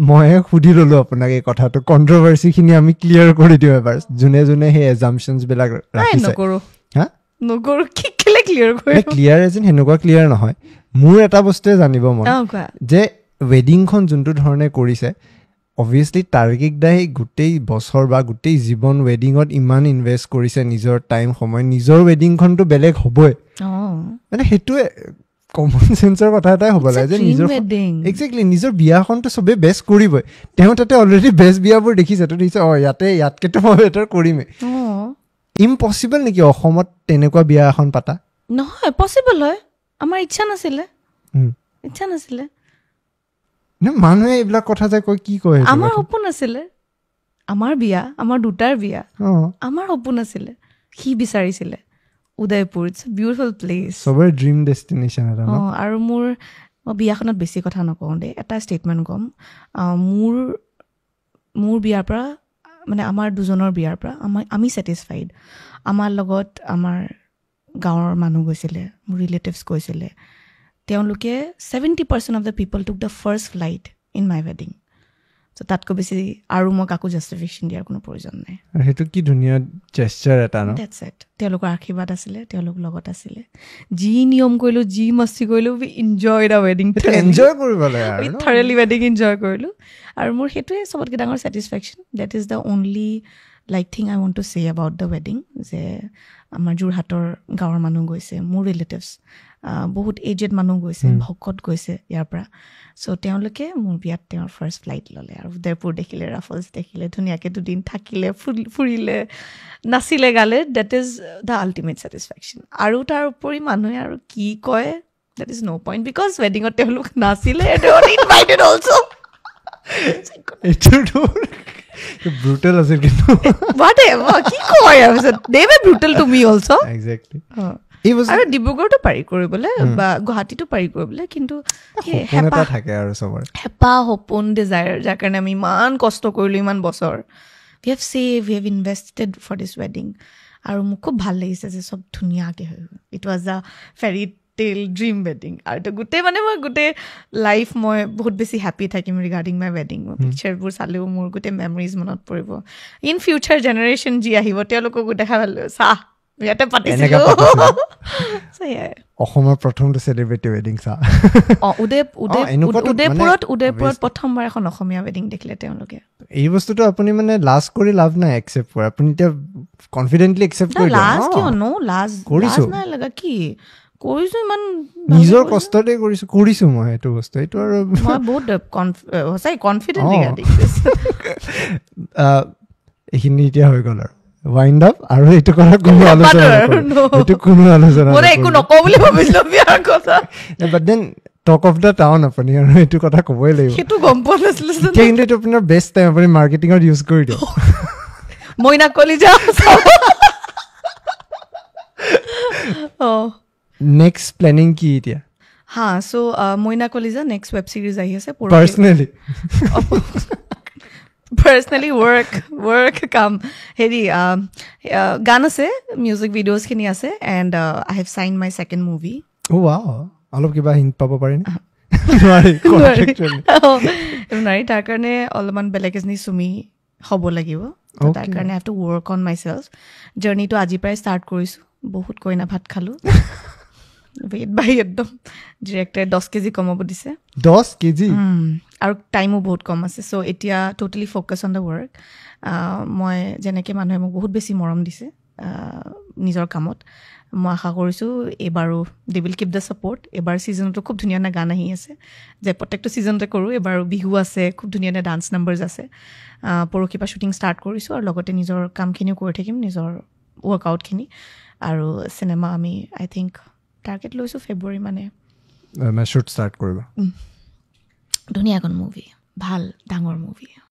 মই সুধি ললো আপোনাক এই কথাটো কন্ট্ৰভাৰ্সি খিনি আমি ক্লিয়াৰ কৰি দিও এবাৰ যোনে যোনে হে এজাম্পশনস বিলাক ৰাখিছে নকৰো হা নকৰো কি কেলে ক্লিয়াৰ কৰিম ক্লিয়াৰ এজন হেনেকুৱা ক্লিয়াৰ নহয় মোৰ এটা বস্তুৱে জানিব মন যে ৱেডিংখন যোনটো ধৰণে কৰিছে obviously টাৰ্গিক দাই গুটেই বছৰ বা গুটেই জীৱন ৱেডিংত ইমান ইনভেষ্ট কৰিছে নিজৰ টাইম সময় নিজৰ ৱেডিংখনটো বেলেগ হ'বই মানে হেতুৱে কমন সেন্সৰ কথা এটাই হ'ব লাগে যে নিজৰ এক্স্যাক্টলি নিজৰ বিয়াখনটো সবে বেষ্ট কৰিবই তেওঁ তাতে অলৰেডি বেষ্ট বিয়াবোৰ দেখিছে তো দিছে ইয়াতকেটো মই বেটাৰ কৰিমে ইম্পসিবল নেকি অসমত তেনেকুৱা বিয়া এখন পাতা নহয় পসিবল হয় আমাৰ ইচ্ছা নাছিলে না মানুহে এইবিলাক কথা যে কয় কি কয় আমাৰ সপোন আছিলে আমাৰ বিয়া আমাৰ দুটাৰ বিয়া আমাৰ সপোন আছিলে কি বিচাৰিছিলে Udaipur it's a beautiful place সবৰ ড্ৰিম ডেষ্টিনেশন এটা আৰু মোৰ বিয়াখনত বেছি কথা নকওঁ দে এটা ষ্টেটমেন্ট কম মোৰ বিয়াৰ পৰা মানে আমাৰ দুজনৰ বিয়াৰ পৰা আমি স্যাটিসফাইড আমাৰ লগত আমাৰ গাঁৱৰ মানুহ গৈছিলে মোৰ ৰিলেটিভছ গৈছিলে তেওঁলোকে 70% of the people took the first flight in my wedding so তাতকৈ বেছি আৰু মই কাকো জাস্টিফিকেশন দিয়াৰ কোনো প্ৰয়োজন নাই হেতু কি ধুনীয়া জেষ্টাৰ এটা ন দ্যাটস ইট তেওঁলোকৰ আশীৰ্বাদ আছিলে তেওঁলোক লগত আছিলে যি নিয়ম কৰিলো যি মস্তি কৰিলো we enjoyed our wedding enjoy কৰিব লাগে আৰু thoroughly wedding enjoy কৰিলো আৰু মোৰ হেতুৱে সবতকৈ ডাঙৰ satisfaction that is the only like thing I want to say about the wedding যে আমাৰ যোৰহাটৰ গাঁৱৰ মানুহ গৈছে মোৰ ৰিলেটিভছ বহুত এজেড মানুহ গৈছে ভকত গৈছে ইয়াৰ পৰা সো তেওঁলোকে মোৰ বিয়াত তেওঁৰ ফাৰ্ষ্ট ফ্লাইট ললে আৰু উদয়পুৰ দেখিলে ৰাফলছ দেখিলে ধুনীয়াকে দুদিন থাকিলে ফুৰিলে নাচিলে গালে that is the ultimate satisfaction আৰু তাৰ উপৰি মানুহে আৰু কি কয় that is no point because ৱেডিঙত তেওঁলোক নাচিলে they were invited also এইটো brutal আছিল কিন্তু whatever কি কয় they were brutal to me also exactly আৰু ডিব্ৰুগড়টো পাৰি কৰিবলৈ বা গুৱাহাটীটো পাৰি কৰিবলৈ কিন্তু হেপা থাকে আৰু সবৰ হেপা সপোন ডিজায়াৰ যাৰ কাৰণে আমি ইমান কষ্ট কৰিলো ইমান বছৰ we have invested for this wedding আৰু মোক খুব ভাল লাগিছে যে সব ধুনীয়াকে হৈ গ'ল it was a fairy tale dream wedding আৰু তো গুটে মানে মই গুটে লাইফ মই বহুত বেছি হ্যাপি থাকিম ৰিগাৰ্ডিং মাই ৱেডিং পিকচাৰবোৰ চালেও মোৰ গুটে মেমৰিজ মনত পৰিব ইন ফিউচাৰ জেনেৰেশ্যন যি আহিব তেওঁলোককো দেখা পালো চাহ ইয়াতে পাতিছিলো অসমৰ প্ৰথমটো সেলিব্ৰিটি ৱেডিং চা উদয়পুৰত প্ৰথমবাৰ এখন অসমীয়া ৱেডিং দেখিলে তেওঁলোকে এই বস্তুটো আপুনি মানে লাষ্ট কৰি লাভ নাই একসেপ্ট কৰে আপুনি এতিয়া কনফিডেন্টলি একসেপ্ট কৰি লাজ কিয় নো লাজ নাই লাগা কি কৰিছো ইমান নিজৰ কষ্টতে কৰিছো মই এইটো বস্তু এইটো আৰু মই বহুত সঁচাই কনফিডেন্ট দিছো এইখিনি এতিয়া হৈ গ'ল আৰু wind up আৰু এইটো কথা কোনো আলোচনা মই একো নকওঁ বুলি ভাবিছিলো বিয়াৰ কথা but then talk of the town আপুনি আৰু এইটো কথা ক'বই লাগিব সেইটো গম পোৱা নাছিলো কিন্তু এইটো আপোনাৰ বেষ্ট টাইম আপুনি মাৰ্কেটিঙত ইউজ কৰি দিয়ক মইনা কলিজা নেক্সট প্লেনিং কি এতিয়া হা সো মইনা কলিজা নেক্সট ওয়েব সিরিজ আহি আছে personally work কাম হেৰি গান আছে মিউজিক ভিডিঅ'জ খিনি আছে and I have signed my second movie oh wow অলপ কিবা হিন্ট পাব পাৰিনে নোৱাৰি তাৰ কাৰণে অলপমান বেলেগ এজনী সুমি হ'ব লাগিব তাৰ কাৰণে I have to work on myself জাৰ্নিটো আজি পৰাই ষ্টাৰ্ট কৰিছো বহুত কইনা ভাত খালো weight by একদম ডিৰেক্টৰ 10 কেজি কমাব দিছে 10 কেজি আৰু টাইমো বহুত কম আছে সো এতিয়া totally focus on the work মই যেনেকৈ মানুহে মোক বহুত বেছি মৰম দিছে নিজৰ কামত মই আশা কৰিছো এবাৰো they will keep the support এবাৰ সিজনটো খুব ধুনীয়া না গান আহি আছে যে প্ৰত্যেকটো সিজনতে কৰো এবাৰ বিহু আছে খুব ধুনীয়া না ডান্স নাম্বাৰছ আছে পৰকি পা শুটিং ষ্টাৰ্ট কৰিছো আৰু লগতে নিজৰ কামখিনিও কৰি থাকিম নিজৰ ওয়াৰ্কআউটখিনি আৰু সিনেমা আমি আই থিংক টাৰ্গেট লৈছো ফেব্ৰুৱাৰী মানে শুট ষ্টাৰ্ট কৰিব ধুনীয়া এখন মুভি ভাল ডাঙৰ মুভি